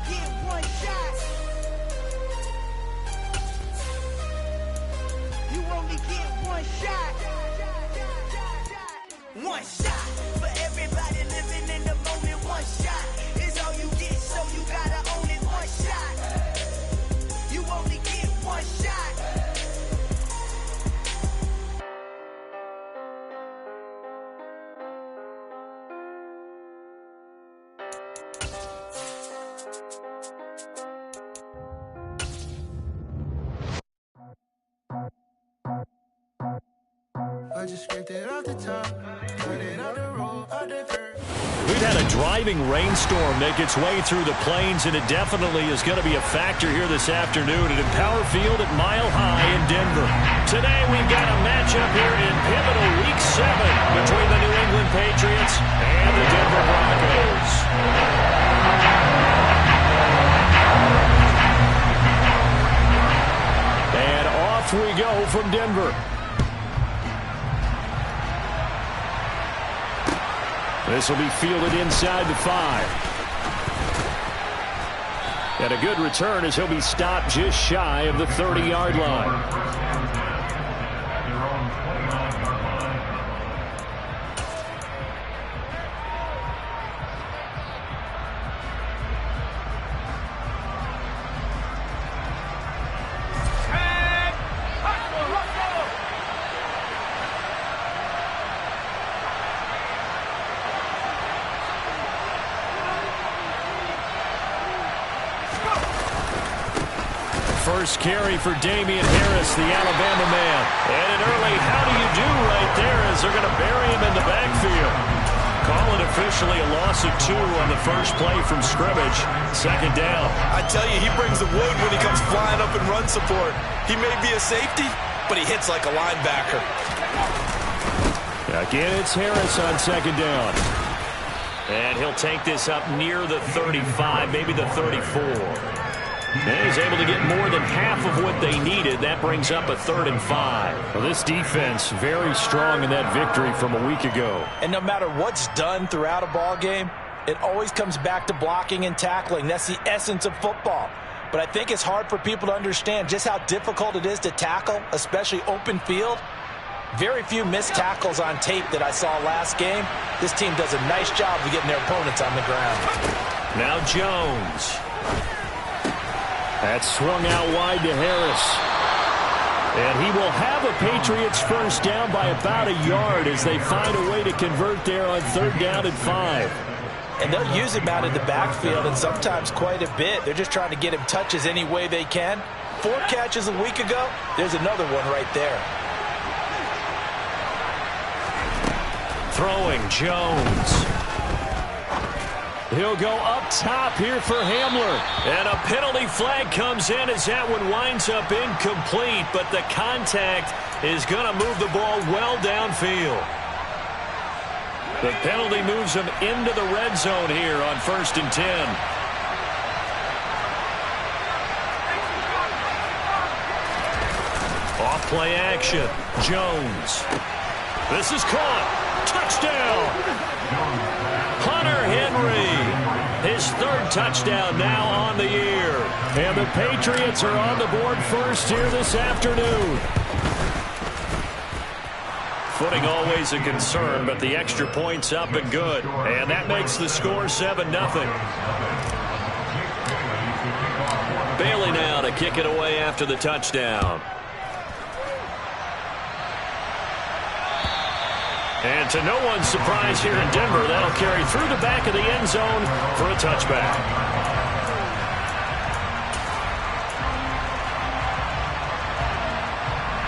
get one shot. You only get one shot. One shot for everybody living in the moment. One shot is all you get, so you gotta own it. One shot. You only get one shot. I just scraped it off the top, put it on the road, on the dirt. We've had a driving rainstorm make its way through the plains, and it definitely is going to be a factor here this afternoon at Empower Field at Mile High in Denver. Today we've got a matchup here in pivotal Week 7 between the New England Patriots and the Denver Broncos. And off we go from Denver. This will be fielded inside the 5. And a good return as he'll be stopped just shy of the 30-yard line. First carry for Damian Harris, the Alabama man. And an early how do you do right there as they're going to bury him in the backfield. Call it officially a loss of 2 on the first play from scrimmage. Second down. I tell you, he brings the wood when he comes flying up in run support. He may be a safety, but he hits like a linebacker. Again, it's Harris on second down. And he'll take this up near the 35, maybe the 34. And he's able to get more than half of what they needed. That brings up a 3rd and 5. Well, this defense very strong in that victory from a week ago. And no matter what's done throughout a ball game, it always comes back to blocking and tackling. That's the essence of football. But I think it's hard for people to understand just how difficult it is to tackle, especially open field. Very few missed tackles on tape that I saw last game. This team does a nice job of getting their opponents on the ground. Now Jones. That's swung out wide to Harris. And he will have a Patriots first down by about a yard as they find a way to convert there on 3rd down and 5. And they'll use him out in the backfield and sometimes quite a bit. They're just trying to get him touches any way they can. 4 catches a week ago. There's another one right there. Throwing Jones. He'll go up top here for Hamler. And a penalty flag comes in as that one winds up incomplete. But the contact is going to move the ball well downfield. The penalty moves him into the red zone here on 1st and 10. Off play action. Jones. This is caught. Touchdown. Hunter Henry. His 3rd touchdown now on the year. And the Patriots are on the board first here this afternoon. Footing always a concern, but the extra point's up and good. And that makes the score 7-0. Bailey now to kick it away after the touchdown. And to no one's surprise here in Denver, that'll carry through the back of the end zone for a touchback.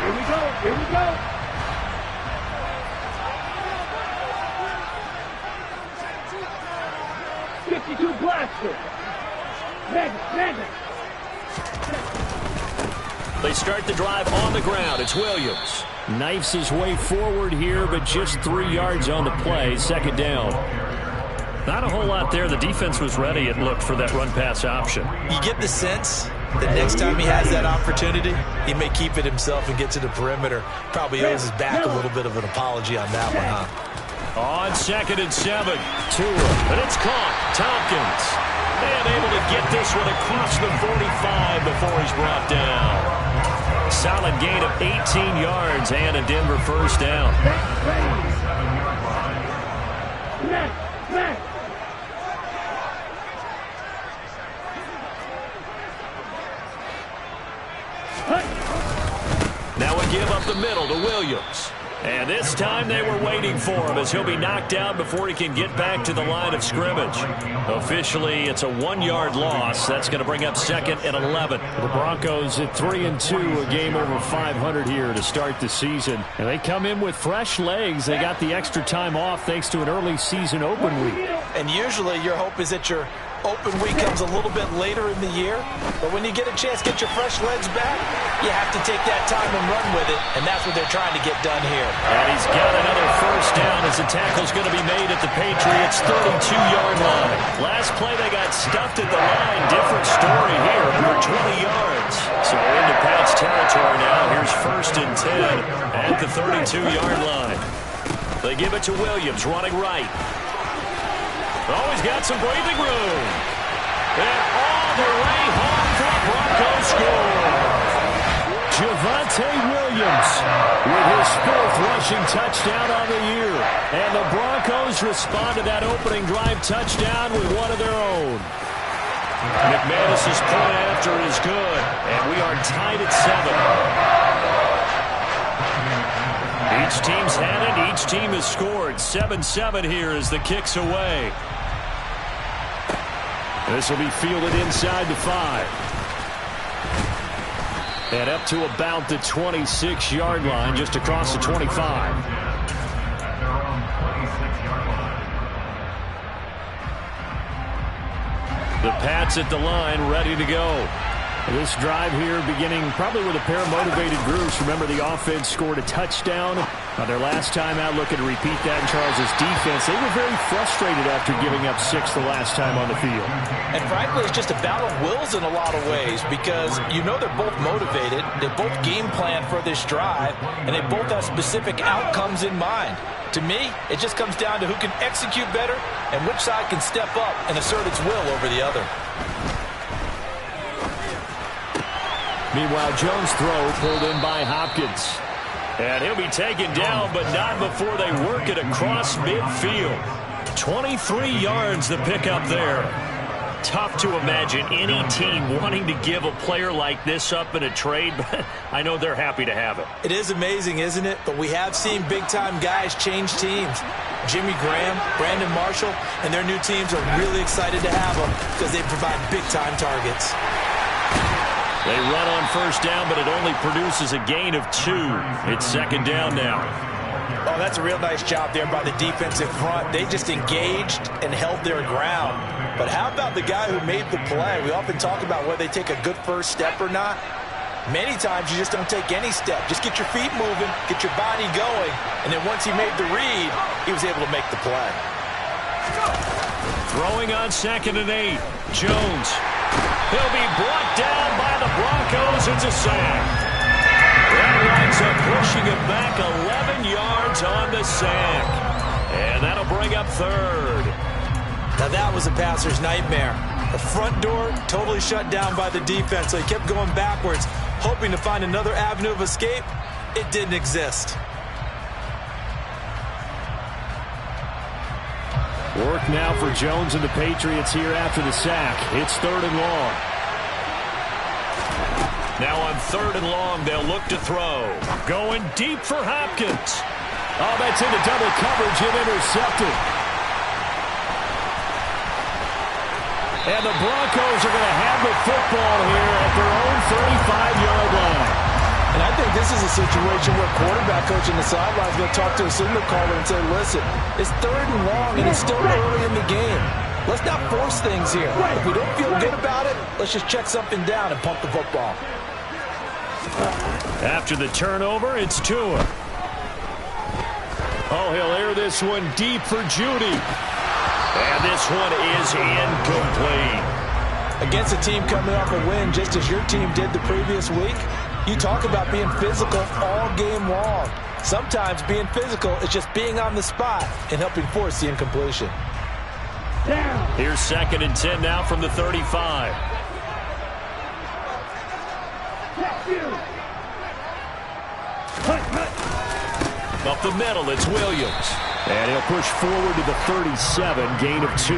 Here we go, here we go. .52 blaster. Magnet. They start the drive on the ground. It's Williams. Knifes his way forward here, but just 3 yards on the play. Second down. Not a whole lot there. The defense was ready, it looked, for that run-pass option. You get the sense that next time he has that opportunity, he may keep it himself and get to the perimeter. Probably owes his back a little bit of an apology on that one, huh? On 2nd and 7. Tua. And it's caught. Tompkins. And able to get this one across the 45 before he's brought down. Solid gain of 18 yards and a Denver first down. Now a give up the middle to Williams. And this time they were waiting for him as he'll be knocked down before he can get back to the line of scrimmage. Officially, it's a 1-yard loss. That's going to bring up 2nd and 11. The Broncos at 3-2, a game over 500 here to start the season. And they come in with fresh legs. They got the extra time off thanks to an early season open week. And usually your hope is that your open week comes a little bit later in the year. But when you get a chance to get your fresh legs back, you have to take that time and run with it. And that's what they're trying to get done here. And he's got another first down as the tackle's going to be made at the Patriots' 32-yard line. Last play they got stuffed at the line. Different story here for 20 yards. So into Pat's territory now. Here's 1st and 10 at the 32-yard line. They give it to Williams running right. Oh, he's got some breathing room. And all the way home for a Broncos score. Javonte Williams with his 4th rushing touchdown on the year. And the Broncos respond to that opening drive touchdown with one of their own. McManus's point after is good. And we are tied at 7. Each team's had it. Each team has scored. 7-7 here as the kick's away. This will be fielded inside the 5. And up to about the 26-yard line, just across the 25. The Pats at the line, ready to go. This drive here beginning probably with a pair of motivated groups. Remember, the offense scored a touchdown on their last time out. Looking to repeat that in Charles's defense. They were very frustrated after giving up 6 the last time on the field. And frankly, it's just a battle of wills in a lot of ways because you know they're both motivated. They both game plan for this drive, and they both have specific outcomes in mind. To me, it just comes down to who can execute better and which side can step up and assert its will over the other. Meanwhile, Jones' throw pulled in by Hopkins. And he'll be taken down, but not before they work it across midfield. 23 yards the pickup there. Tough to imagine any team wanting to give a player like this up in a trade, but I know they're happy to have it. It is amazing, isn't it? But we have seen big-time guys change teams. Jimmy Graham, Brandon Marshall, and their new teams are really excited to have them because they provide big-time targets. They run on first down, but it only produces a gain of 2. It's 2nd down now. Oh, that's a real nice job there by the defensive front. They just engaged and held their ground. But how about the guy who made the play? We often talk about whether they take a good first step or not. Many times you just don't take any step. Just get your feet moving, get your body going, and then once he made the read, he was able to make the play. Throwing on 2nd and 8. Jones. He'll be brought down by the Broncos. It's a sack. That winds up pushing it back 11 yards on the sack. And that'll bring up 3rd. Now that was a passer's nightmare. The front door totally shut down by the defense, so he kept going backwards, hoping to find another avenue of escape. It didn't exist. Work now for Jones and the Patriots here after the sack. It's 3rd and long. Now on 3rd and long, they'll look to throw. Going deep for Hopkins. Oh, that's into double coverage and intercepted. And the Broncos are going to have the football here at their own 35-yard line. And I think this is a situation where quarterback coach in the sideline is going to talk to a signal caller and say, listen, it's 3rd and long and it's still early in the game. Let's not force things here. If we don't feel good about it, let's just check something down and pump the football. After the turnover, it's Tua. Oh, he'll air this one deep for Judy. And this one is incomplete. Against a team coming off a win just as your team did the previous week, you talk about being physical all game long. Sometimes being physical is just being on the spot and helping force the incompletion. Down. Here's 2nd and 10 now from the 35. Up the middle, it's Williams. And he'll push forward to the 37, gain of 2.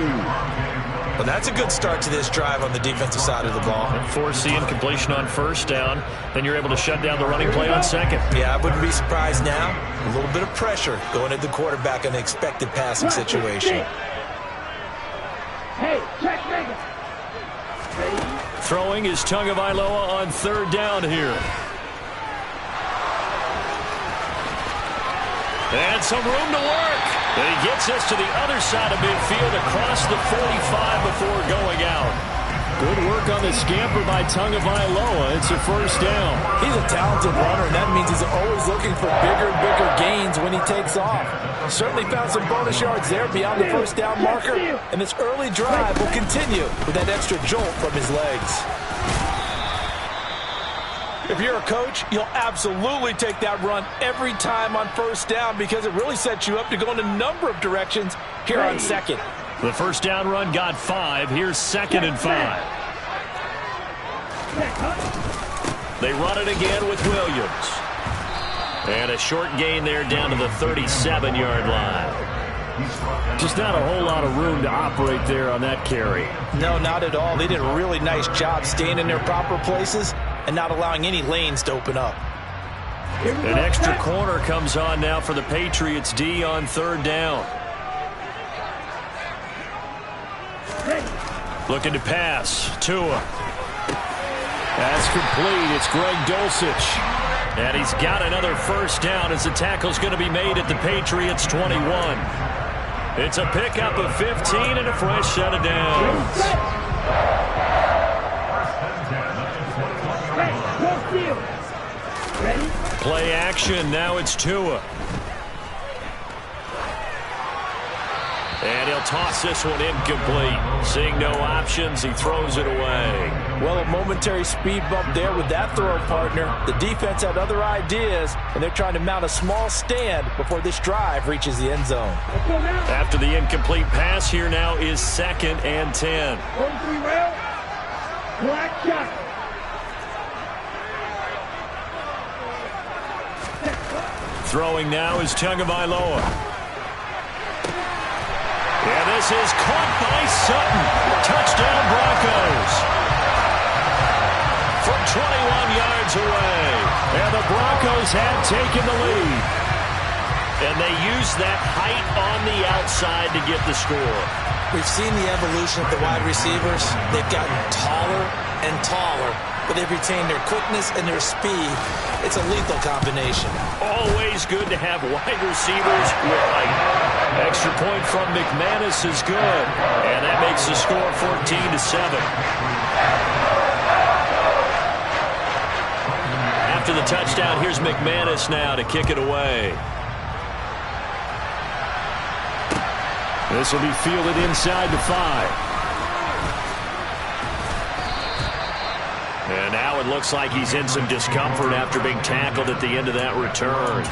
Well, that's a good start to this drive on the defensive side of the ball. And force the incompletion on 1st down. Then you're able to shut down the running play on 2nd. Yeah, I wouldn't be surprised now. A little bit of pressure going at the quarterback in an expected passing situation. Hey, check Megan. Throwing is Tagovailoa on 3rd down here. And some room to work. And he gets us to the other side of midfield across the 45 before going out. Good work on the scamper by Tagovailoa. It's a 1st down. He's a talented runner, and that means he's always looking for bigger and bigger gains when he takes off. Certainly found some bonus yards there beyond the 1st down marker, and this early drive will continue with that extra jolt from his legs. If you're a coach, you'll absolutely take that run every time on 1st down because it really sets you up to go in a number of directions here on 2nd. The 1st down run got 5. Here's 2nd and 5. They run it again with Williams. And a short gain there down to the 37-yard line. Just not a whole lot of room to operate there on that carry. No, not at all. They did a really nice job staying in their proper places and not allowing any lanes to open up. An extra corner comes on now for the Patriots D on 3rd down. Looking to pass. Tua. That's complete. It's Greg Dulcich. And he's got another 1st down as the tackle's going to be made at the Patriots 21. It's a pickup of 15 and a fresh set of downs. Play action. Now it's Tua. And he'll toss this one incomplete. Seeing no options, he throws it away. Well, a momentary speed bump there with that throw partner. The defense had other ideas, and they're trying to mount a small stand before this drive reaches the end zone. After the incomplete pass, here now is 2nd and 10. Black shot. Throwing now is Tagovailoa. And this is caught by Sutton. Touchdown Broncos. From 21 yards away. And the Broncos have taken the lead. And they use that height on the outside to get the score. We've seen the evolution of the wide receivers. They've gotten taller and taller, but they've retained their quickness and their speed. It's a lethal combination. Always good to have wide receivers with height. Extra point from McManus is good. And that makes the score 14-7. After the touchdown, here's McManus now to kick it away. This will be fielded inside the 5. And now it looks like he's in some discomfort after being tackled at the end of that return.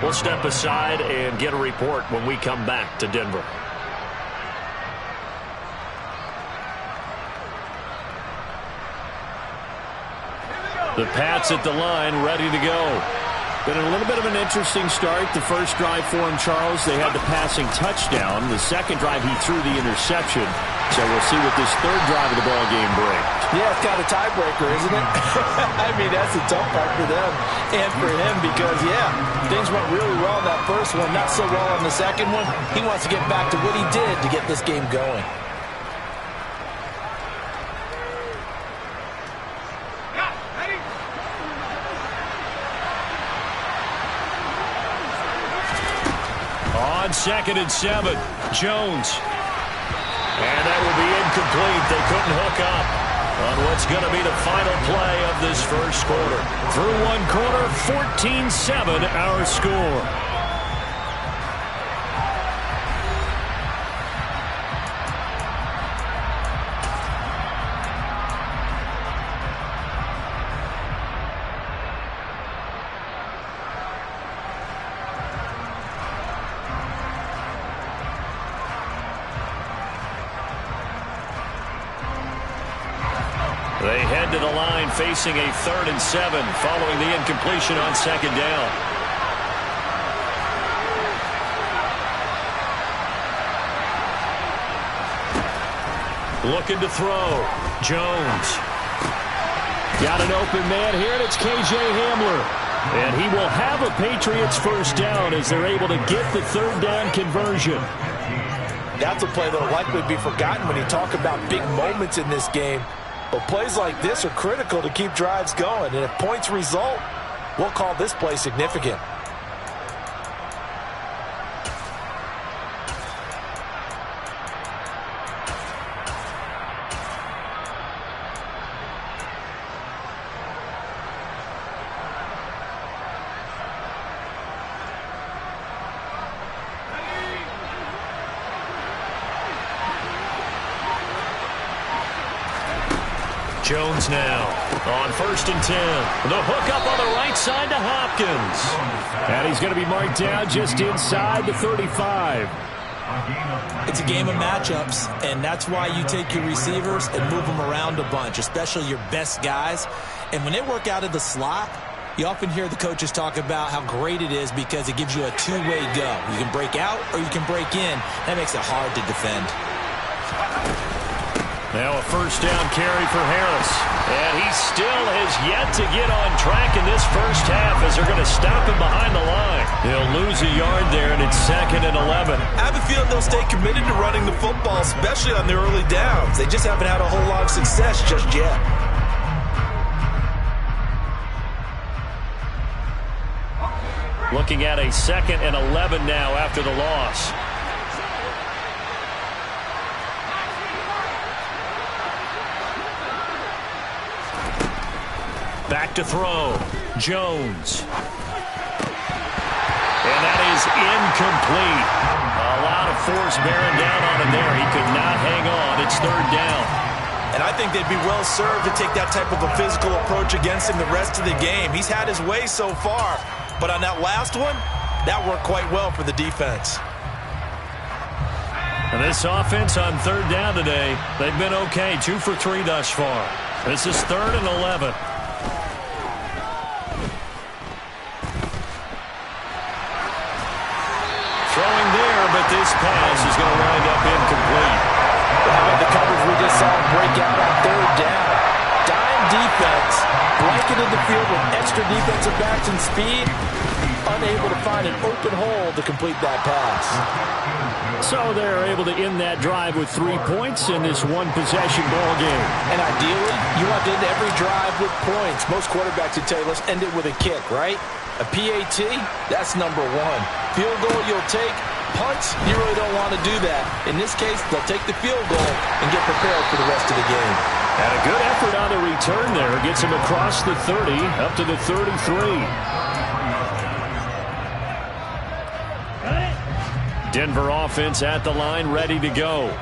We'll step aside and get a report when we come back to Denver. The Pats at the line, ready to go. Been a little bit of an interesting start. The first drive for him, Charles, they had the passing touchdown. The second drive, he threw the interception. So we'll see what this third drive of the ball game brings. Yeah, it's kind of a tiebreaker, isn't it? I mean, that's a tough part for them and for him because, yeah, things went really well in that first one, not so well on the second one. He wants to get back to what he did to get this game going. On 2nd and 7, Jones. And that will be incomplete. They couldn't hook up on what's going to be the final play of this first quarter. Through one quarter, 14-7 our score. to the line facing a 3rd and 7 following the incompletion on 2nd down. Looking to throw. Jones. Got an open man here, and it's K.J. Hamler. And he will have a Patriots first down as they're able to get the 3rd down conversion. That's a play that will likely be forgotten when you talk about big moments in this game. But plays like this are critical to keep drives going. And if points result, we'll call this play significant. Jones now on 1st and 10. The hook up on the right side to Hopkins. And he's going to be marked down just inside the 35. It's a game of matchups, and that's why you take your receivers and move them around a bunch, especially your best guys. And when they work out of the slot, you often hear the coaches talk about how great it is because it gives you a two-way go. You can break out or you can break in. That makes it hard to defend. Now a 1st down carry for Harris. And he still has yet to get on track in this first half as they're going to stop him behind the line. He'll lose a yard there, and it's 2nd and 11. I have a feeling they'll stay committed to running the football, especially on the early downs. They just haven't had a whole lot of success just yet. Looking at a 2nd and 11 now after the loss. Back to throw. Jones. And that is incomplete. A lot of force bearing down on him there. He could not hang on. It's 3rd down. And I think they'd be well served to take that type of a physical approach against him the rest of the game. He's had his way so far. But on that last one, that worked quite well for the defense. And this offense on 3rd down today, they've been okay. 2 for 3 thus far. This is 3rd and 11. Throwing there, but this pass is going to wind up incomplete. How about the coverage we just saw break out on 3rd down? Dime defense, blanketed the field with extra defensive backs and speed, unable to find an open hole to complete that pass. So they're able to end that drive with 3 points in this one-possession ball game. And ideally, you want to end every drive with points. Most quarterbacks would tell you, let's end it with a kick, right? A PAT, that's number 1. Field goal you'll take. Punts, you really don't want to do that. In this case, they'll take the field goal and get prepared for the rest of the game. And a good effort on the return there. Gets him across the 30, up to the 33. Denver offense at the line, ready to go.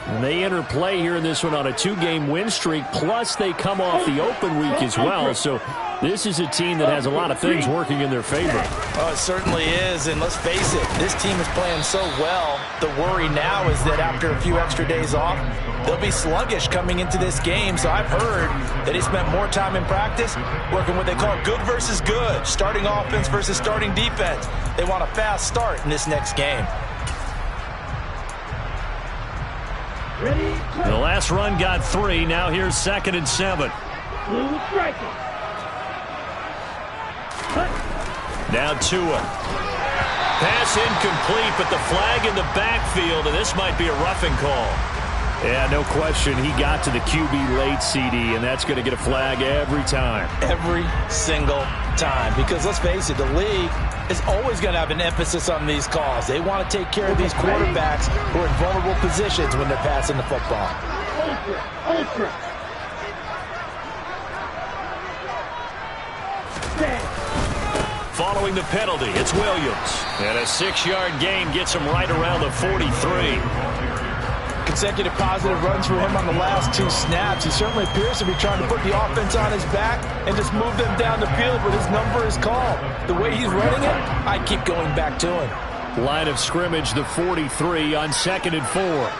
And they enter play here in this one on a 2-game win streak, plus they come off the open week as well. So this is a team that has a lot of things working in their favor. Oh, it certainly is, and let's face it, this team is playing so well. The worry now is that after a few extra days off, they'll be sluggish coming into this game. So I've heard that he spent more time in practice working what they call good versus good, starting offense versus starting defense. They want a fast start in this next game. The last run got 3. Now here's 2nd and 7. Blue striking. Now Tua. Pass incomplete, but the flag in the backfield, and this might be a roughing call. Yeah, no question. He got to the QB late, CD, and that's going to get a flag every time. Every single time. Because let's face it, the league is always going to have an emphasis on these calls. They want to take care of these quarterbacks who are in vulnerable positions when they're passing the football. Ultra. Following the penalty, it's Williams. And a 6-yard gain gets him right around the 43. Consecutive positive runs for him on the last 2 snaps. He certainly appears to be trying to put the offense on his back and just move them down the field, but his number is called. The way he's running it, I keep going back to him. Line of scrimmage, the 43 on 2nd and 4.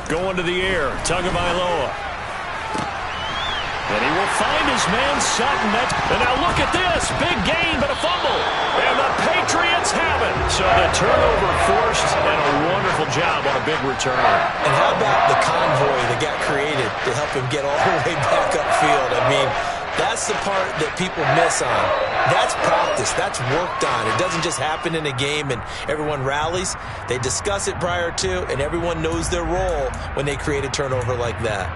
Going to the air, Tagovailoa. And he will find his man Sutton. And now look at this. Big gain, but a fumble. And the Patriots have it. So the turnover forced, and a wonderful job on a big return. And how about the convoy that got created to help him get all the way back upfield? I mean, that's the part that people miss on. That's practice. That's worked on. It doesn't just happen in a game and everyone rallies. They discuss it prior to, and everyone knows their role when they create a turnover like that.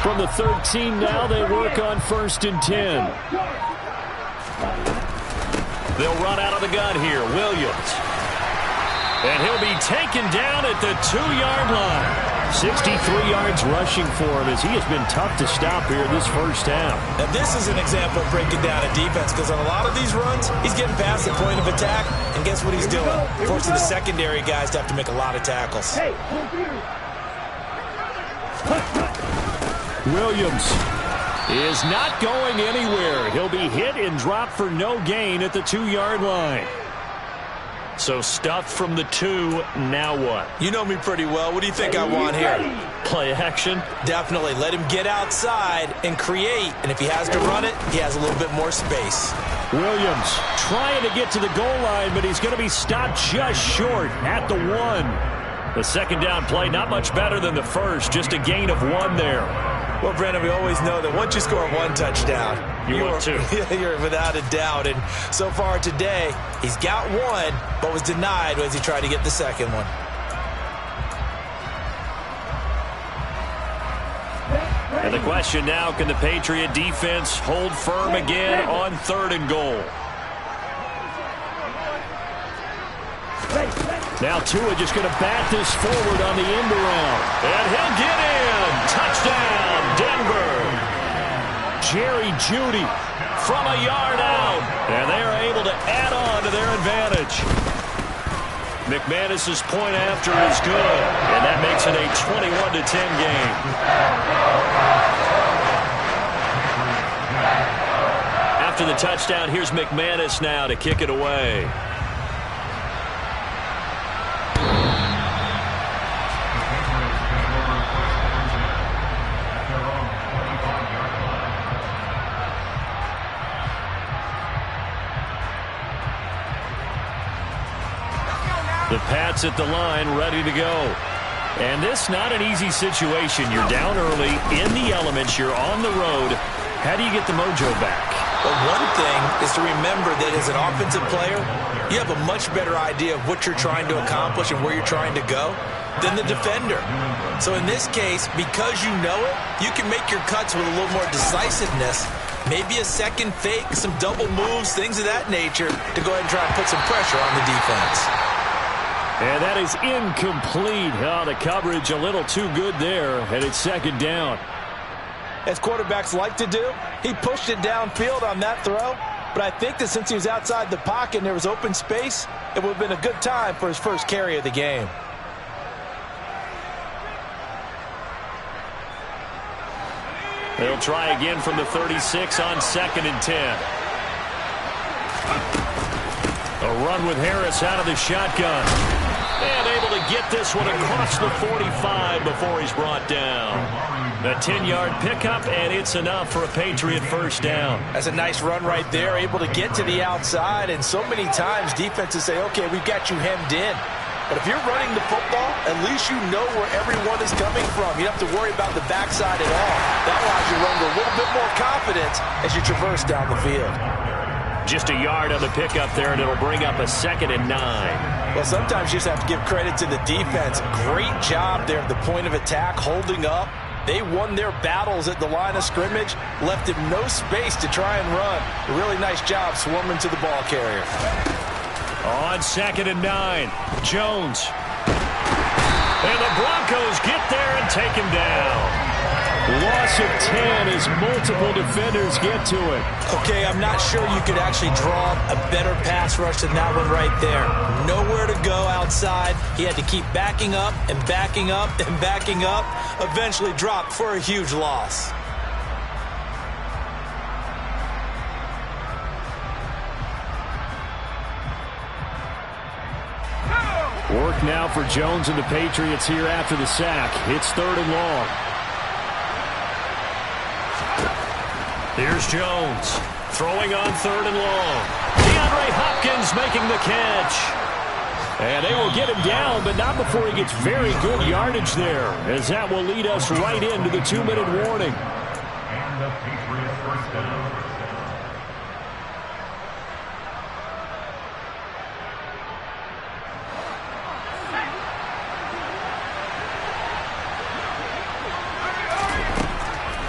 From the 13 now, they work on 1st and 10. They'll run out of the gun here. Williams. And he'll be taken down at the 2-yard line. 63 yards rushing for him as he has been tough to stop here this first half. Now this is an example of breaking down a defense, because on a lot of these runs, he's getting past the point of attack, and guess what he's doing? Forcing the secondary guys to have to make a lot of tackles. Williams is not going anywhere. He'll be hit and dropped for no gain at the 2-yard line. So stuffed from the 2, now what? You know me pretty well. What do you think I want here? Play action? Definitely. Let him get outside and create, and if he has to run it, he has a little bit more space. Williams trying to get to the goal line, but he's going to be stopped just short at the 1. The second down play, not much better than the first, just a gain of 1 there. Well, Brandon, we always know that once you score 1 touchdown, you're without a doubt. And so far today, he's got 1, but was denied as he tried to get the second one. And the question now, can the Patriot defense hold firm again on 3rd and goal? Now Tua just going to bat this forward on the end around. And he'll get in. Touchdown, Denver. Jerry Jeudy from a yard out. And they are able to add on to their advantage. McManus's point after is good. And that makes it a 21-10 game. After the touchdown, here's McManus now to kick it away. The Pats at the line, ready to go. And this not an easy situation. You're down early, in the elements, you're on the road. How do you get the mojo back? Well, one thing is to remember that as an offensive player, you have a much better idea of what you're trying to accomplish and where you're trying to go than the defender. So in this case, because you know it, you can make your cuts with a little more decisiveness. Maybe a second fake, some double moves, things of that nature, to go ahead and try and put some pressure on the defense. And that is incomplete. Oh, the coverage a little too good there, and it's second down. As quarterbacks like to do, he pushed it downfield on that throw, but I think that since he was outside the pocket and there was open space, it would have been a good time for his first carry of the game. They'll try again from the 36 on 2nd and 10. A run with Harris out of the shotgun. And able to get this one across the 45 before he's brought down. A 10-yard pickup, and it's enough for a Patriot first down. That's a nice run right there, able to get to the outside. And so many times defenses say, okay, we've got you hemmed in. But if you're running the football, at least you know where everyone is coming from. You don't have to worry about the backside at all. That allows you to run with a little bit more confidence as you traverse down the field. Just a yard on the pickup there, and it'll bring up a 2nd and 9. Well, sometimes you just have to give credit to the defense. Great job there at the point of attack, holding up. They won their battles at the line of scrimmage, left him no space to try and run. A really nice job swarming to the ball carrier. On 2nd and 9, Jones. And the Broncos get there and take him down. Loss of 10 as multiple defenders get to it. Okay, I'm not sure you could actually draw a better pass rush than that one right there. Nowhere to go outside. He had to keep backing up and backing up and backing up. Eventually dropped for a huge loss. Work now for Jones and the Patriots here after the sack. It's 3rd and long. Here's Jones throwing on 3rd and long. DeAndre Hopkins making the catch. And they will get him down, but not before he gets very good yardage there, as that will lead us right into the 2-minute warning. And the Patriots first down.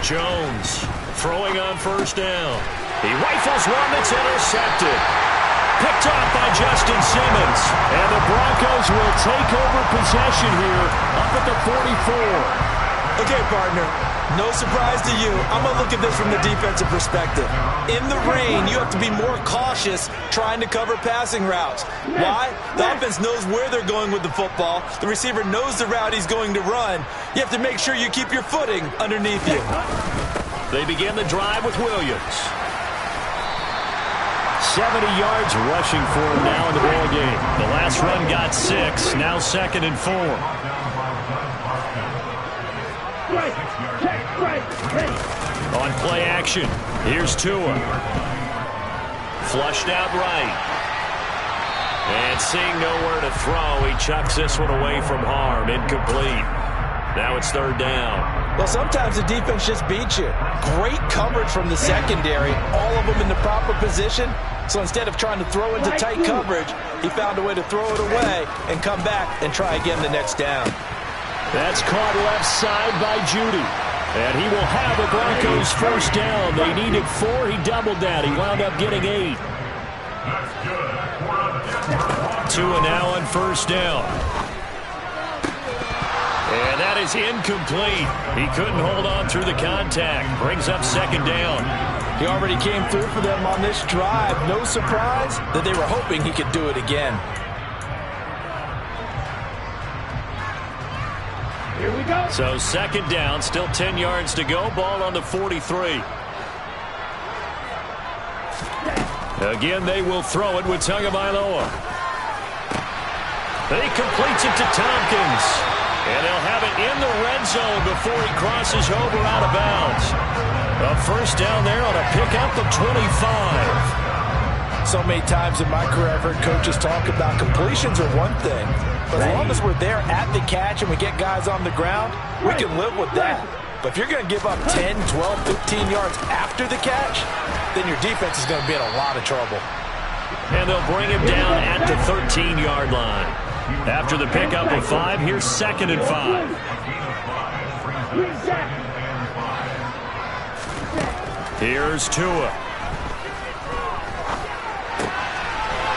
Jones throwing on 1st down. He rifles one that's intercepted. Picked off by Justin Simmons. And the Broncos will take over possession here up at the 44. Okay, partner, no surprise to you. I'm going to look at this from the defensive perspective. In the rain, you have to be more cautious trying to cover passing routes. Why? The offense knows where they're going with the football. The receiver knows the route he's going to run. You have to make sure you keep your footing underneath you. They begin the drive with Williams. 70 yards rushing for him now in the ball game. The last run got 6. Now 2nd and 4. On play action, here's Tua. Flushed out right. And seeing nowhere to throw, he chucks this one away from harm. Incomplete. Now it's 3rd down. Well, sometimes the defense just beats you. Great coverage from the secondary, all of them in the proper position. So instead of trying to throw into tight coverage, he found a way to throw it away and come back and try again the next down. That's caught left side by Judy. And he will have the Broncos first down. They needed 4. He doubled that. He wound up getting 8. Tua now on 1st down. And that is incomplete. He couldn't hold on through the contact. Brings up 2nd down. He already came through for them on this drive. No surprise that they were hoping he could do it again. Here we go. So 2nd down, still 10 yards to go. Ball on the 43. Again, they will throw it with Tagovailoa. He completes it to Tompkins. And they'll have it in the red zone before he crosses over out of bounds. A first down there on a pickup of 25. So many times in my career I've heard coaches talk about completions are one thing. But as long as we're there at the catch and we get guys on the ground, we can live with that. But if you're going to give up 10, 12, 15 yards after the catch, then your defense is going to be in a lot of trouble. And they'll bring him down at the 13-yard line. After the pickup of 5, here's 2nd and 5. Here's Tua.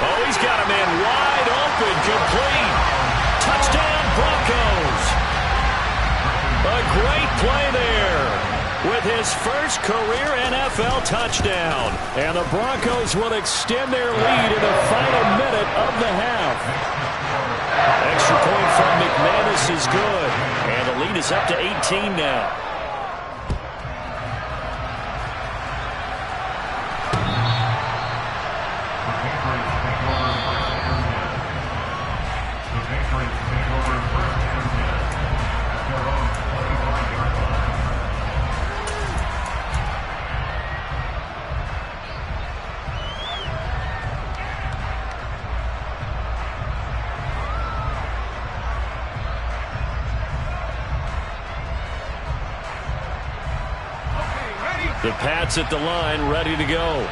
Oh, he's got a man wide open, complete. Touchdown, Broncos. A great play there with his first career NFL touchdown. And the Broncos will extend their lead in the final minute of the half. Extra point from McManus is good. And the lead is up to 18 now. The Pats at the line, ready to go.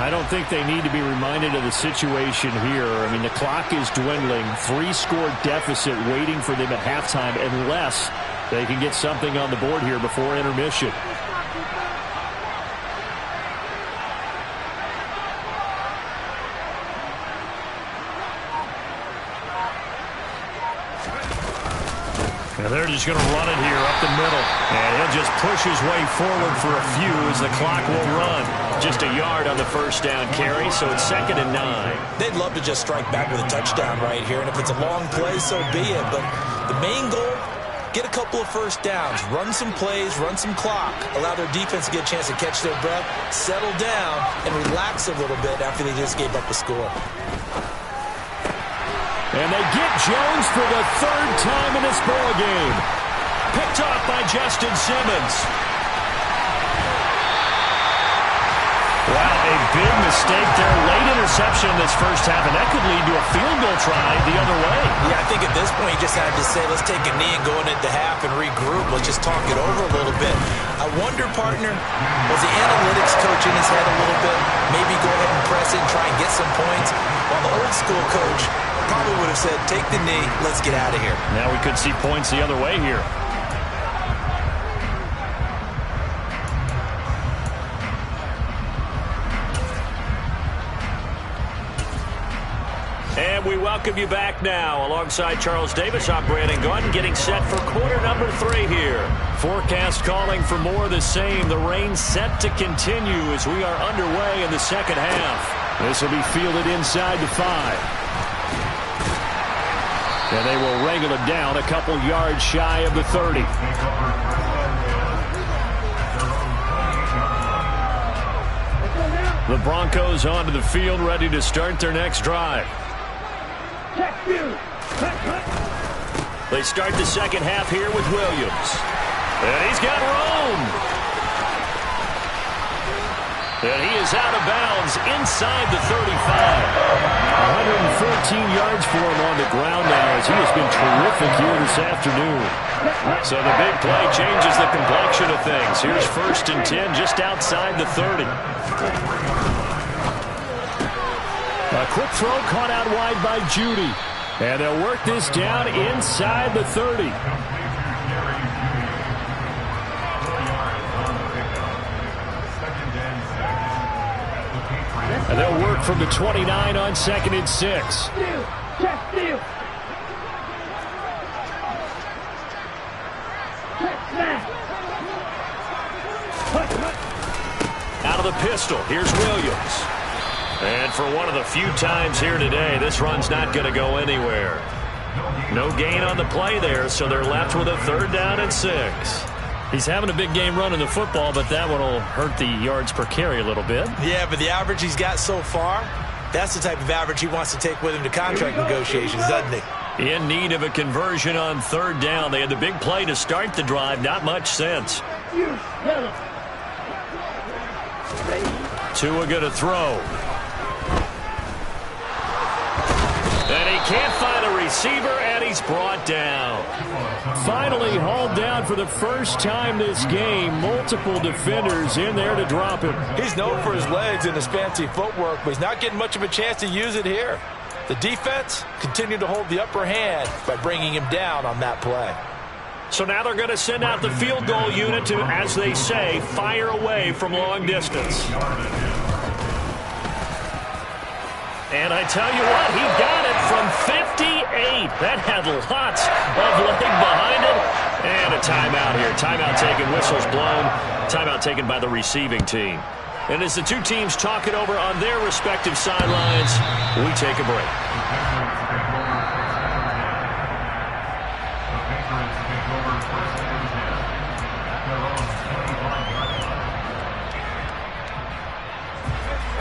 I don't think they need to be reminded of the situation here. I mean, the clock is dwindling. 3-score deficit waiting for them at halftime unless they can get something on the board here before intermission. And they're just going to run it here up the middle. And he'll just push his way forward for a few as the clock will run. Just a yard on the first down carry, so it's 2nd and 9. They'd love to just strike back with a touchdown right here, and if it's a long play, so be it. But the main goal, get a couple of first downs, run some plays, run some clock, allow their defense to get a chance to catch their breath, settle down, and relax a little bit after they just gave up a score. And they get Jones for the 3rd time in this ball game. Picked off by Justin Simmons. Wow, a big mistake there. Late interception in this first half, and that could lead to a field goal try the other way. Yeah, I think at this point you just had to say, let's take a knee and go into half and regroup. Let's just talk it over a little bit. I wonder, partner, was the analytics coach in his head a little bit? Maybe go ahead and press it and try and get some points? While the old school coach probably would have said, take the knee, let's get out of here. Now we could see points the other way here. And we welcome you back now. Alongside Charles Davis, I'm Brandon Gunn, getting set for quarter number 3 here. Forecast calling for more of the same. The rain set to continue as we are underway in the second half. This will be fielded inside the 5. And they will wrangle it down a couple yards shy of the 30. The Broncos onto the field, ready to start their next drive. They start the second half here with Williams. And he's got room. And he is out of bounds inside the 35. 114 yards for him on the ground now as he has been terrific here this afternoon. So the big play changes the complexion of things. Here's 1st and 10 just outside the 30. A quick throw caught out wide by Judy. And they'll work this down inside the 30. And they'll work from the 29 on 2nd and 6. Out of the pistol, here's Williams. And for one of the few times here today, this run's not going to go anywhere. No gain on the play there, so they're left with a 3rd down and 6. He's having a big game running the football, but that one will hurt the yards per carry a little bit. Yeah, but the average he's got so far, that's the type of average he wants to take with him to contract negotiations, doesn't he? In need of a conversion on 3rd down. They had the big play to start the drive. Not much sense. Tua going to throw. And he can't find a receiver, and he's brought down. Finally hauled down for the first time this game. Multiple defenders in there to drop him. He's known for his legs and his fancy footwork, but he's not getting much of a chance to use it here. The defense continued to hold the upper hand by bringing him down on that play. So now they're going to send out the field goal unit to, as they say, fire away from long distance. And I tell you what, he got it from 58. That had lots of leg behind it. And a timeout here. Timeout taken, whistles blown. Timeout taken by the receiving team. And as the two teams talk it over on their respective sidelines, we take a break.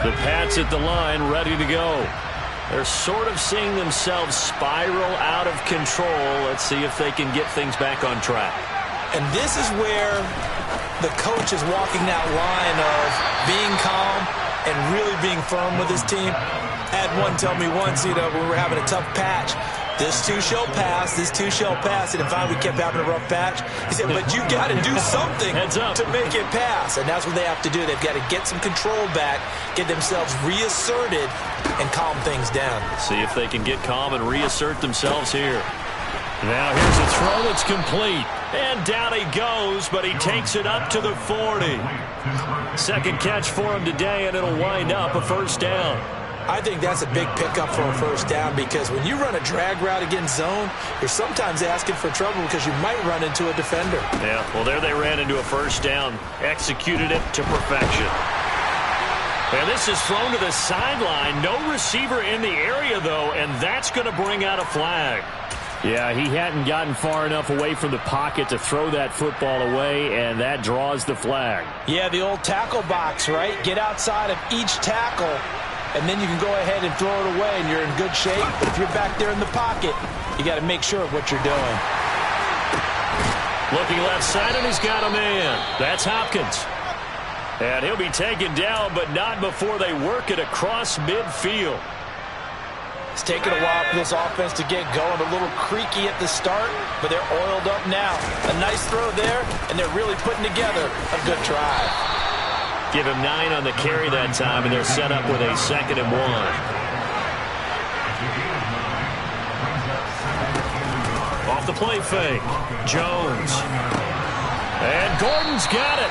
The Pats at the line, ready to go. They're sort of seeing themselves spiral out of control. Let's see if they can get things back on track. And this is where the coach is walking that line of being calm and really being firm with his team. I had one tell me once, when we were having a tough patch, this too shall pass, this too shall pass. And finally we kept having a rough patch. He said, but you got to do something to make it pass. And that's what they have to do. They've got to get some control back, get themselves reasserted, and calm things down. See if they can get calm and reassert themselves here. Now here's a throw that's complete. And down he goes, but he takes it up to the 40. Second catch for him today, and it'll wind up a first down. I think that's a big pickup for a first down, because when you run a drag route against zone, you're sometimes asking for trouble because you might run into a defender. Yeah, well, there they ran into a first down, executed it to perfection. And this is thrown to the sideline. No receiver in the area, though, and that's going to bring out a flag. Yeah, he hadn't gotten far enough away from the pocket to throw that football away, and that draws the flag. Yeah, the old tackle box, right? Get outside of each tackle, and then you can go ahead and throw it away, and you're in good shape. But if you're back there in the pocket, you got to make sure of what you're doing. Looking left side, and he's got a man. That's Hopkins. And he'll be taken down, but not before they work it across midfield. It's taken a while for this offense to get going. A little creaky at the start, but they're oiled up now. A nice throw there, and they're really putting together a good drive. Give him 9 on the carry that time, and they're set up with a 2nd and 1. Off the play fake, Jones. And Gordon's got it.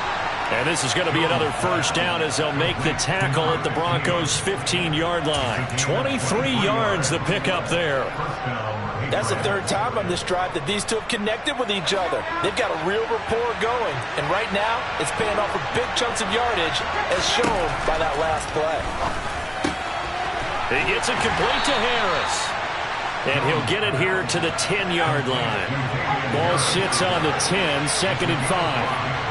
And this is going to be another first down as they'll make the tackle at the Broncos' 15-yard line. 23 yards the pickup there. That's the third time on this drive that these two have connected with each other. They've got a real rapport going. And right now, it's paying off with big chunks of yardage, as shown by that last play. He gets it complete to Harris. And he'll get it here to the 10-yard line. Ball sits on the 10, 2nd and 5.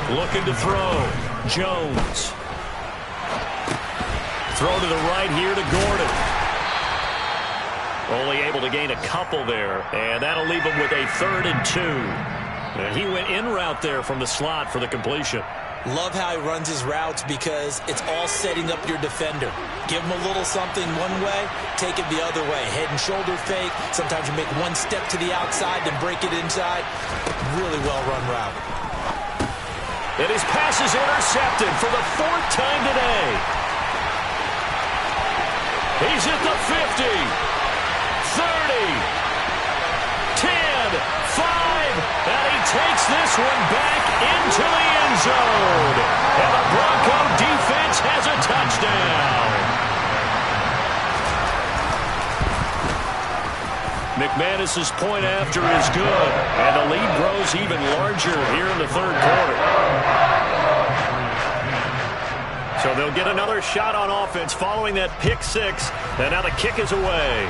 Looking to throw. Jones. Throw to the right here to Gordon. Only able to gain a couple there. And that'll leave him with a 3rd and 2. And he went in route there from the slot for the completion. Love how he runs his routes, because it's all setting up your defender. Give him a little something one way, take it the other way. Head and shoulder fake. Sometimes you make one step to the outside, then break it inside. Really well-run route. And his pass is intercepted for the 4th time today. He's at the 50, 30, 10, 5, and he takes this one back into the end zone. And the Bronco defense has a touchdown. McManus's point after is good, and the lead grows even larger here in the 3rd quarter. So they'll get another shot on offense following that pick 6, and now the kick is away.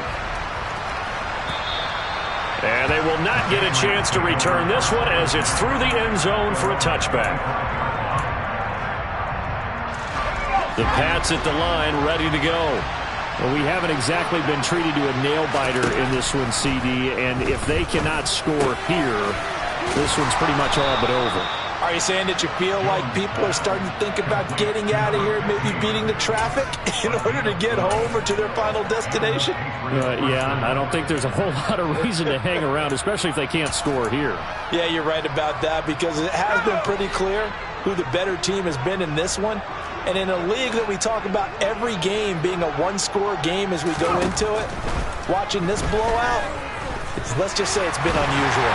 And they will not get a chance to return this one as it's through the end zone for a touchback. The Pats at the line, ready to go. Well, we haven't exactly been treated to a nail-biter in this one, CD, and if they cannot score here, this one's pretty much all but over. Are you saying that you feel like people are starting to think about getting out of here, maybe beating the traffic in order to get home or to their final destination? Yeah, I don't think there's a whole lot of reason to hang around, especially if they can't score here. Yeah, you're right about that, because it has been pretty clear who the better team has been in this one. And in a league that we talk about every game being a one-score game as we go into it, watching this blowout, let's just say it's been unusual.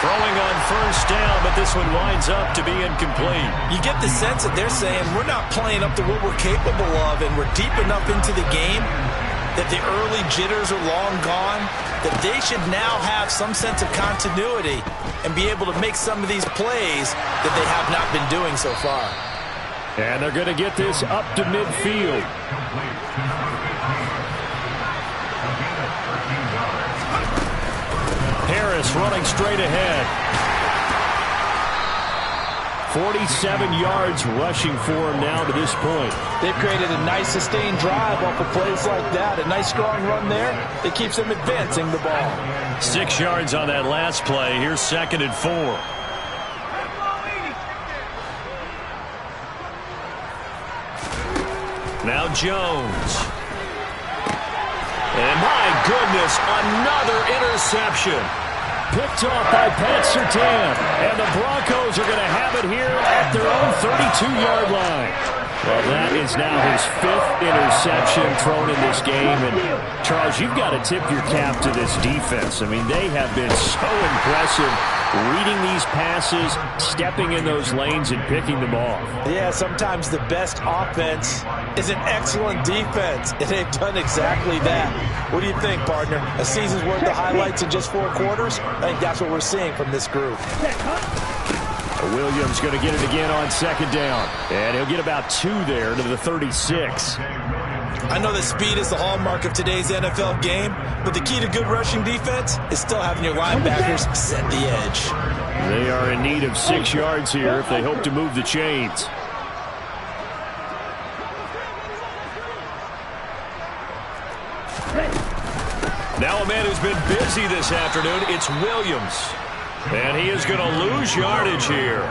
Throwing on first down, but this one winds up to be incomplete. You get the sense that they're saying we're not playing up to what we're capable of, and we're deep enough into the game that the early jitters are long gone, that they should now have some sense of continuity and be able to make some of these plays that they have not been doing so far. And they're going to get this up to midfield. Harris running straight ahead. 47 yards rushing for him now to this point. They've created a nice sustained drive off of plays like that. A nice strong run there that keeps them advancing the ball. 6 yards on that last play. Here's 2nd and 4. Now Jones. And my goodness, another interception. Picked off by Pat Surtain. And the Broncos are going to have it here at their own 32-yard line. Well, that is now his 5th interception thrown in this game. And, Charles, you've got to tip your cap to this defense. I mean, they have been so impressive reading these passes, stepping in those lanes, and picking them off. Yeah, sometimes the best offense is an excellent defense, and they've done exactly that. What do you think, partner? A season's worth of highlights in just 4 quarters? I think that's what we're seeing from this group. Williams going to get it again on 2nd down. And he'll get about 2 there to the 36. I know that speed is the hallmark of today's NFL game, but the key to good rushing defense is still having your linebackers set the edge. They are in need of 6 yards here if they hope to move the chains. Now a man who's been busy this afternoon, it's Williams. And he is going to lose yardage here.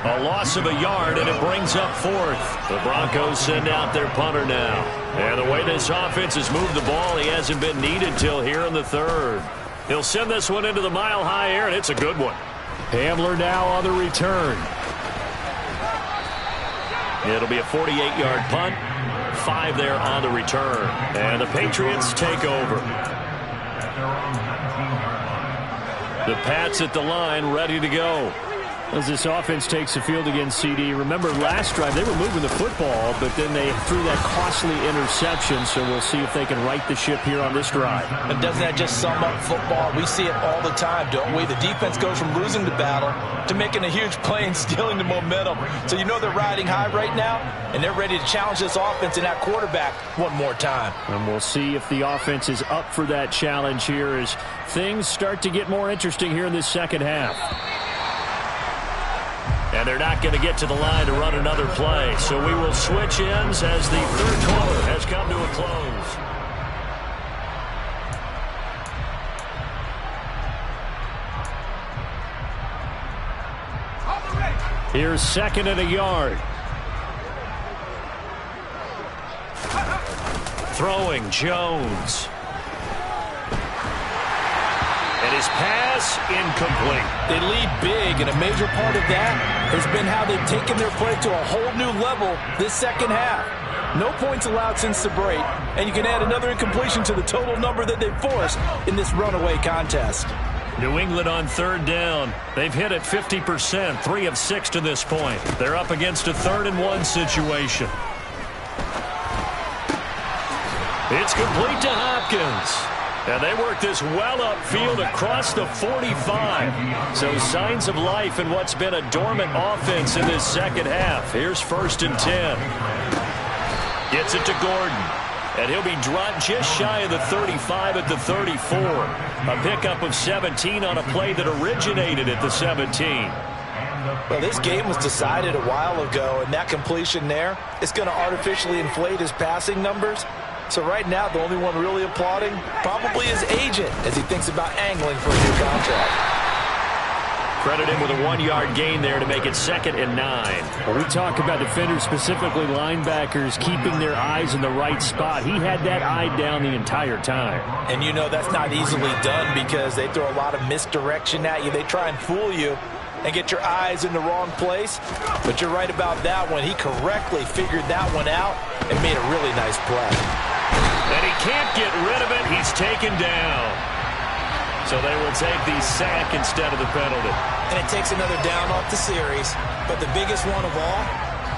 A loss of a yard, and it brings up 4th. The Broncos send out their punter now. And the way this offense has moved the ball, he hasn't been needed till here in the 3rd. He'll send this one into the mile-high air, and it's a good one. Hamler now on the return. It'll be a 48-yard punt. 5 there on the return. And the Patriots take over. The Pats at the line, ready to go. As this offense takes the field against CD, remember last drive they were moving the football, but then they threw that costly interception, so we'll see if they can right the ship here on this drive. And doesn't that just sum up football? We see it all the time, don't we? The defense goes from losing the battle to making a huge play and stealing the momentum. So you know they're riding high right now, and they're ready to challenge this offense and that quarterback one more time. And we'll see if the offense is up for that challenge here as things start to get more interesting here in this second half. And they're not going to get to the line to run another play. So we will switch ends as the 3rd quarter has come to a close. Here's 2nd and a yard. Throwing Jones. And his pass incomplete. They lead big, and a major part of that has been how they've taken their play to a whole new level this second half. No points allowed since the break, and you can add another incompletion to the total number that they've forced in this runaway contest. New England on 3rd down. They've hit it 50%, 3 of 6 to this point. They're up against a 3rd and 1 situation. It's complete to Hopkins. And they work this well upfield across the 45. So signs of life in what's been a dormant offense in this second half. Here's 1st and 10. Gets it to Gordon. And he'll be dropped just shy of the 35 at the 34. A pickup of 17 on a play that originated at the 17. Well, this game was decided a while ago, and that completion there is going to artificially inflate his passing numbers. So right now, the only one really applauding probably his agent as he thinks about angling for a new contract. Credit him with a 1-yard gain there to make it 2nd and 9. When we talk about defenders, specifically linebackers, keeping their eyes in the right spot, he had that eye down the entire time. And you know that's not easily done because they throw a lot of misdirection at you. They try and fool you and get your eyes in the wrong place. But you're right about that one. He correctly figured that one out and made a really nice play. And he can't get rid of it. He's taken down. So they will take the sack instead of the penalty. And it takes another down off the series. But the biggest one of all,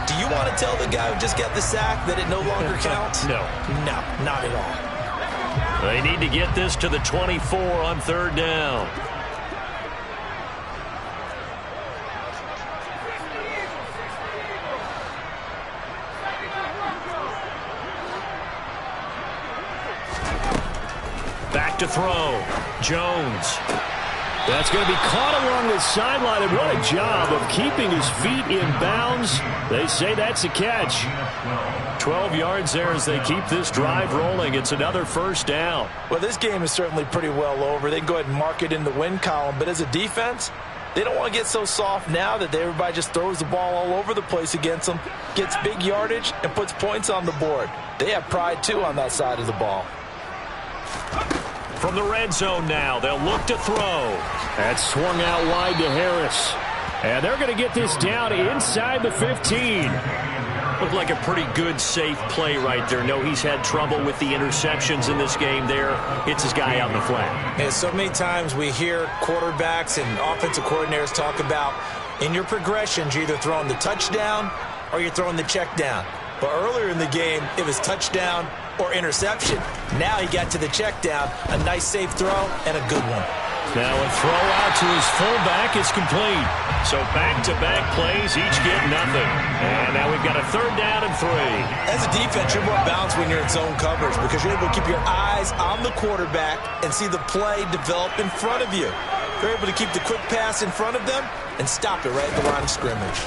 do you want to tell the guy who just got the sack that it no longer counts? No. No, not at all. They need to get this to the 24 on third down. Back to throw. Jones. That's going to be caught along the sideline, and what a job of keeping his feet in bounds. They say that's a catch. 12 yards there as they keep this drive rolling. It's another first down. Well, this game is certainly pretty well over. They can go ahead and mark it in the win column. But as a defense, they don't want to get so soft now that everybody just throws the ball all over the place against them, gets big yardage, and puts points on the board. They have pride, too, on that side of the ball. From the red zone now, they'll look to throw. That swung out wide to Harris. And they're going to get this down inside the 15. Looked like a pretty good, safe play right there. No, he's had trouble with the interceptions in this game there. Hits his guy out in the flat. And so many times we hear quarterbacks and offensive coordinators talk about in your progressions, you're either throwing the touchdown or you're throwing the check down. But earlier in the game, it was touchdown or interception. Now he got to the check down, a nice safe throw, and a good one. Now a throw out to his fullback is complete. So back-to-back plays, each get nothing. And now we've got a third down and 3. As a defense, you're more balanced when you're in zone coverage because you're able to keep your eyes on the quarterback and see the play develop in front of you. You're able to keep the quick pass in front of them and stop it right at the line of scrimmage.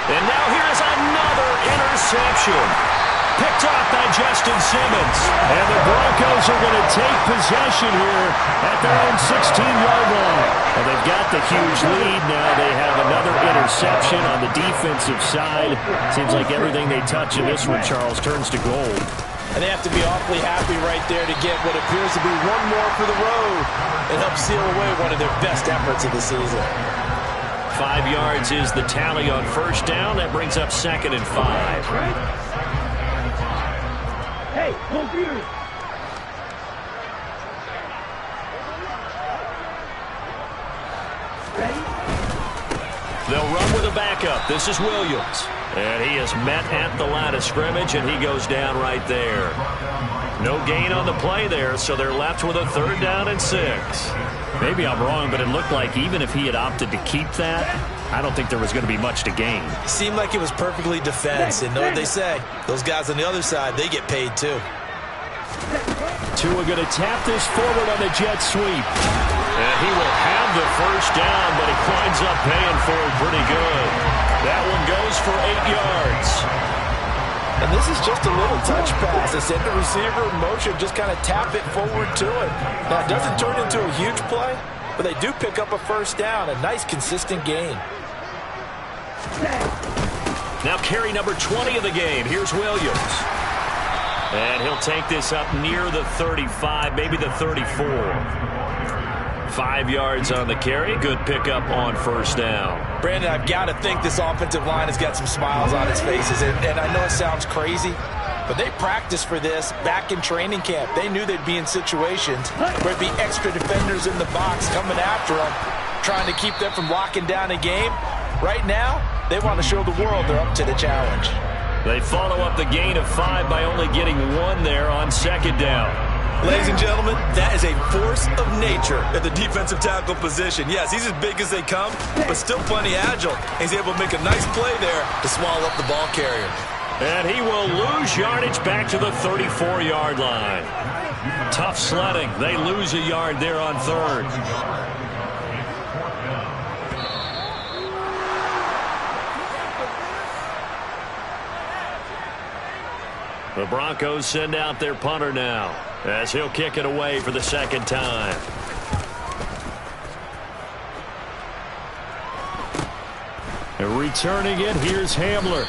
And now here's another interception. Picked off by Justin Simmons. And the Broncos are going to take possession here at their own 16-yard line. Well, they've got the huge lead. Now they have another interception on the defensive side. Seems like everything they touch in this one, Charles, turns to gold. And they have to be awfully happy right there to get what appears to be one more for the road and help seal away one of their best efforts of the season. 5 yards is the tally on first down. That brings up 2nd and 5. Hey, computer. They'll run with a backup. This is Williams. And he is met at the line of scrimmage, and he goes down right there. No gain on the play there, so they're left with a third down and 6. Maybe I'm wrong, but it looked like even if he had opted to keep that, I don't think there was going to be much to gain. Seemed like it was perfectly defense, and know what they say. Those guys on the other side, they get paid too. Tua going to tap this forward on the jet sweep. And he will have the first down, but he winds up paying for it pretty good. That one goes for 8 yards. And this is just a little touch pass. They send the receiver in motion, just kind of tap it forward to it. Now, it doesn't turn into a huge play, but they do pick up a first down, a nice, consistent gain. Now carry number 20 of the game. Here's Williams. And he'll take this up near the 35, maybe the 34. 5 yards on the carry. Good pickup on first down. Brandon, I've got to think this offensive line has got some smiles on its faces. And I know it sounds crazy, but they practiced for this back in training camp. They knew they'd be in situations where there'd be extra defenders in the box coming after them, trying to keep them from locking down a game. Right now, they want to show the world they're up to the challenge. They follow up the gain of 5 by only getting 1 there on second down. Ladies and gentlemen, that is a force of nature at the defensive tackle position. Yes, he's as big as they come, but still plenty agile. He's able to make a nice play there to swallow up the ball carrier. And he will lose yardage back to the 34-yard line. Tough sledding. They lose a yard there on third. The Broncos send out their punter now, as he'll kick it away for the second time. And returning it, here's Hamler.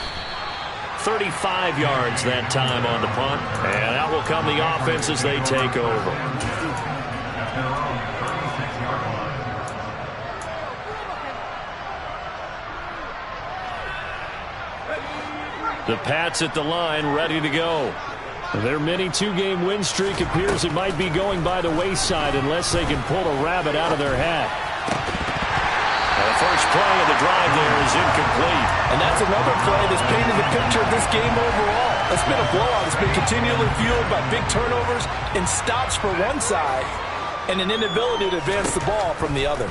35 yards that time on the punt. And out will come the offense as they take over. The Pats at the line, ready to go. Their mini two-game win streak appears it might be going by the wayside unless they can pull a rabbit out of their hat. And the first play of the drive there is incomplete. And that's another play that's painted the picture of this game overall. It's been a blowout. It's been continually fueled by big turnovers and stops for one side and an inability to advance the ball from the other.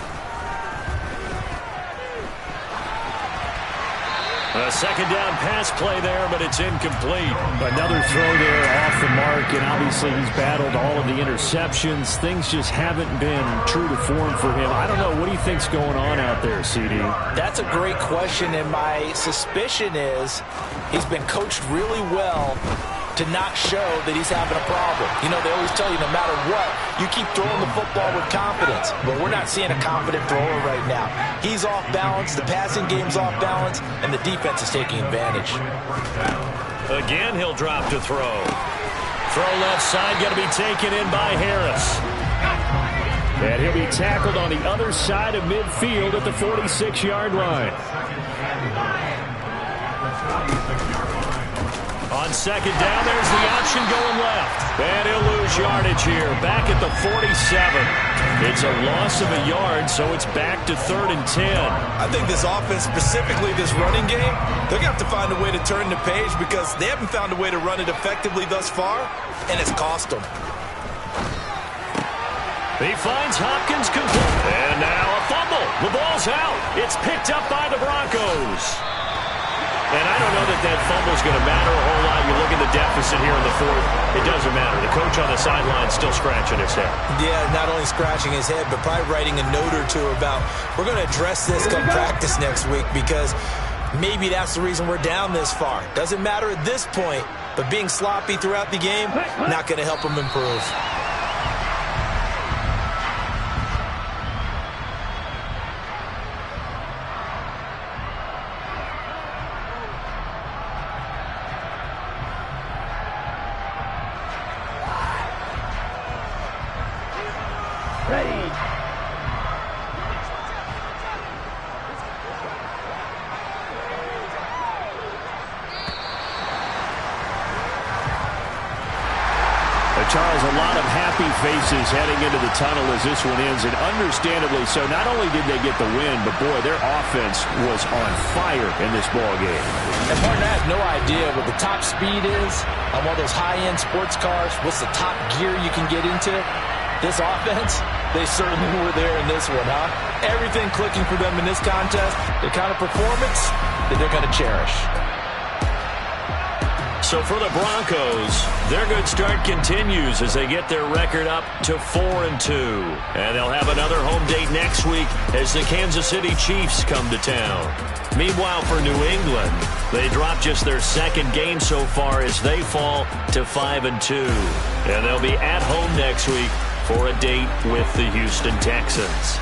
A second down pass play there, but it's incomplete. Another throw there off the mark, and obviously he's battled all of the interceptions. Things just haven't been true to form for him. I don't know. What do you think's going on out there, CD? That's a great question, and my suspicion is he's been coached really well to not show that he's having a problem. You know, they always tell you no matter what, you keep throwing the football with confidence. But we're not seeing a confident thrower right now. He's off balance, the passing game's off balance, and the defense is taking advantage. Again, he'll drop to throw. Throw left side, going to be taken in by Harris. And he'll be tackled on the other side of midfield at the 46-yard line. On second down, there's the option going left. And he'll lose yardage here, back at the 47. It's a loss of a yard, so it's back to 3rd and 10. I think this offense, specifically this running game, they're going to have to find a way to turn the page because they haven't found a way to run it effectively thus far, and it's cost them. He finds Hopkins complete. And now a fumble. The ball's out. It's picked up by the Broncos. And I don't know that fumble's going to matter a whole lot. You look at the deficit here in the 4th. It doesn't matter. The coach on the sideline still scratching his head. Yeah, not only scratching his head, but probably writing a note or two about, we're going to address this come practice next week because maybe that's the reason we're down this far. Doesn't matter at this point, but being sloppy throughout the game, not going to help him improve. Charles, a lot of happy faces heading into the tunnel as this one ends, and understandably so. Not only did they get the win, but boy, their offense was on fire in this ball game. And Martin, I have no idea what the top speed is on one of those high-end sports cars. What's the top gear you can get into? This offense, they certainly were there in this one, huh? Everything clicking for them in this contest, the kind of performance that they're going to cherish. So for the Broncos, their good start continues as they get their record up to 4-2. And they'll have another home date next week as the Kansas City Chiefs come to town. Meanwhile, for New England, they drop just their second game so far as they fall to 5-2. And they'll be at home next week for a date with the Houston Texans.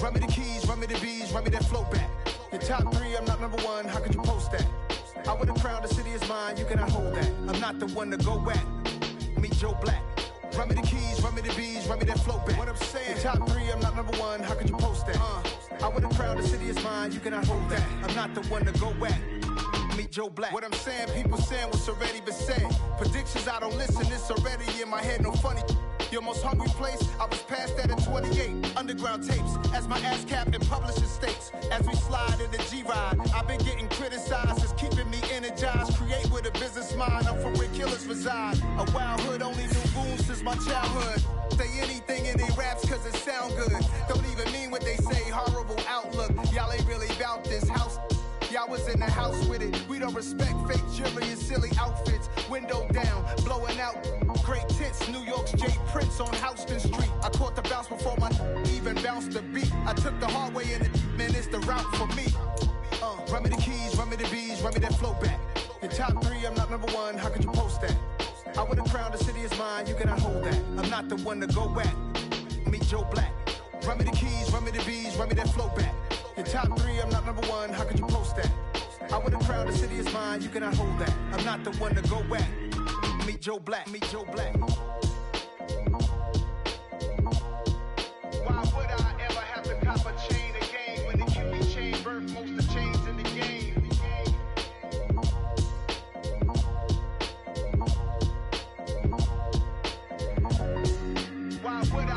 Run me the keys, run me the bees, run me that flow back. Your top 3, I'm not number 1, how could you post that? I would have crowned the city is mine, you cannot hold that. I'm not the one to go at. Meet Joe Black. Run me the keys, run me the bees, run me that flow back. What I'm saying, your top 3, I'm not number 1, how could you post that? I would have crowned the city is mine, you cannot hold that. I'm not the one to go at. Meet Joe Black. What I'm saying, people saying what's already been said. Predictions, I don't listen, it's already in my head, no funny. Your most hungry place, I was past that at 28. Underground tapes, as my ass cap in publishing states. As we slide in the G-Ride, I've been getting criticized as keeping me energized. Create with a business mind, I'm from where killers reside. A wild hood, only knew goons since my childhood. Say anything in they raps cause it sound good. Don't even mean what they say, horrible outlook. Y'all ain't really about this house. Y'all was in the house with it. We don't respect fake jewelry and silly outfits. Window down, blowing out great tits. New York's J. Prince on Houston Street. I caught the bounce before my even bounced the beat. I took the hard way in it, man, it's the route for me. Run me the keys, run me the bees, run me that flow back. Your top 3, I'm not number 1, how could you post that? I would have crowned the city is mine, you cannot hold that. I'm not the one to go at. Meet Joe Black. Run me the keys, run me the bees, run me that flow back. Your top 3, I'm not number 1, how could you post that? I would have crowned the city is mine, you cannot hold that. I'm not the one to go at. Meet Joe Black, meet Joe Black. Why would I ever have to cop a chain again when the QB chain birthed most of the chains in the game? Why would I?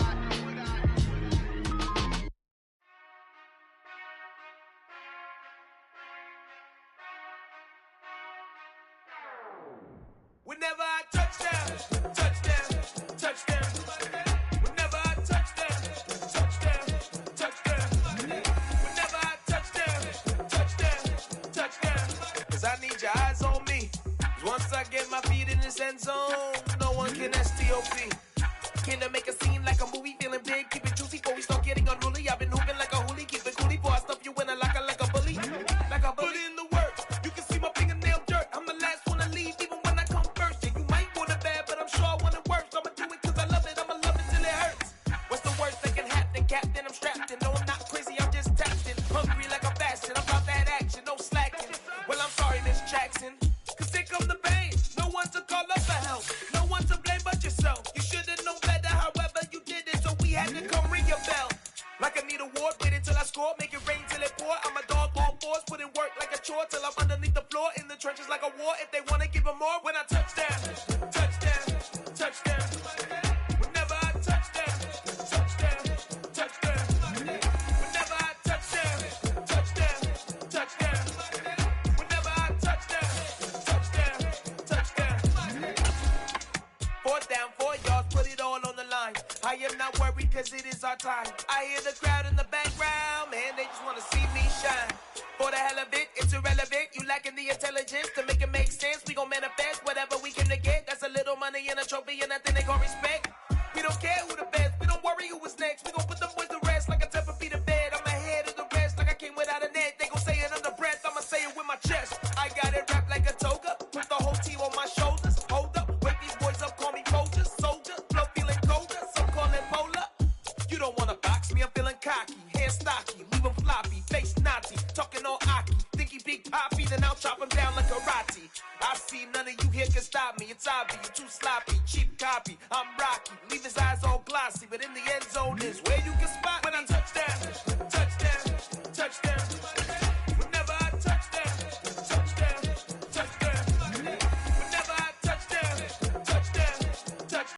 Whenever I touchdown, touchdown, touchdown. Whenever I touchdown, touchdown, touchdown. Whenever I touchdown, touchdown, touchdown. Cause I need your eyes on me. Cause once I get my feet in this end zone, no one can STOP. Can I make a scene like a movie, feeling big, keep it juicy before we start getting unruly. I've been hooping like a hoolie, keep it coolie before I stuff you in a locker like a bully. Like a bully. Put in the work, you can see my fingernail dirt. I'm the last one to leave, even when I come first. And you might want it bad, but I'm sure I want it worse. I'ma do it cause I love it, I'ma love it till it hurts. What's the worst that can happen? Captain, I'm strapped in. No, I'm not crazy, I'm just tapped in. Hungry like I'm fasting, I'm about that action, no slacking. Well, I'm sorry, Miss Jackson, cause here come the pain. No one to call up for help, no one to blame but yourself. You should've known better, however you did it, so we had to come ring your bell. Like I need a ward, wait until I score, make it rain till it pour. I'm a dog on force, put in work like a chore till I'm underneath the floor, in the trenches like a war. If they wanna give them more, when I touchdown, touchdown, touchdown. Whenever I touchdown, touchdown, touchdown. Whenever I touchdown, touchdown, touchdown. Whenever I touchdown, touchdown, touchdown. 4th down, 4 yards, put it all on the line. I am not worried cause it is our time. I hear the crowd in the background, man, they just wanna see me shine. For the hell of it, it's irrelevant. You lacking the intelligence to make it make sense. We gon' manifest whatever we can to get. That's a little money and a trophy and nothing they gon' respect. We don't care who the best, we don't worry who is next. We gon' put them boys to rest like a 10-feet of bed. I'm ahead of the rest like I came without a net. They gon' say it under breath, I'ma say it with my chest. I got it wrapped like a toga, put the whole team on my shoulders. Hold up, wake these boys up, call me soldier, soldier. Flow feeling colder, some call it polar. You don't wanna box me, I'm feeling cocky. Hair stocky, leave him floppy, face naughty. Talking all aki, think he big poppy, then I'll chop him down like karate. I see none of you here can stop me. It's obvious, too sloppy, cheap copy. I'm Rocky, leave his eyes all glossy, but in the end zone is where you can spot when I'm